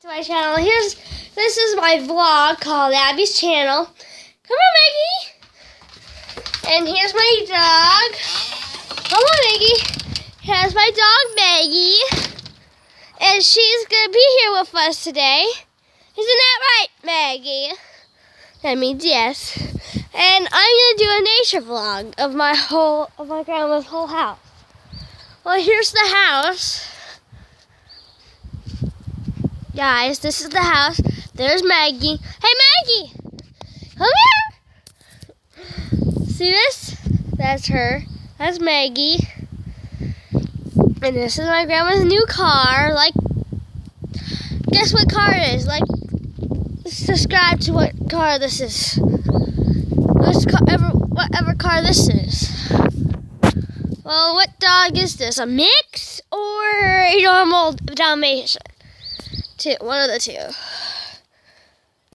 To my channel. This is my vlog called Abby's Channel. Come on, Maggie. And here's my dog. Come on, Maggie. Here's my dog, Maggie. And she's gonna be here with us today. Isn't that right, Maggie? That means yes. And I'm gonna do a nature vlog of my grandma's whole house. Well, here's the house. Guys, this is the house. There's Maggie. Hey, Maggie! Come here! See this? That's her. That's Maggie. And this is my grandma's new car. Guess what car it is? Subscribe to what car this is. Whatever car this is. Well, what dog is this? A mix or a normal Dalmatian? One of the two.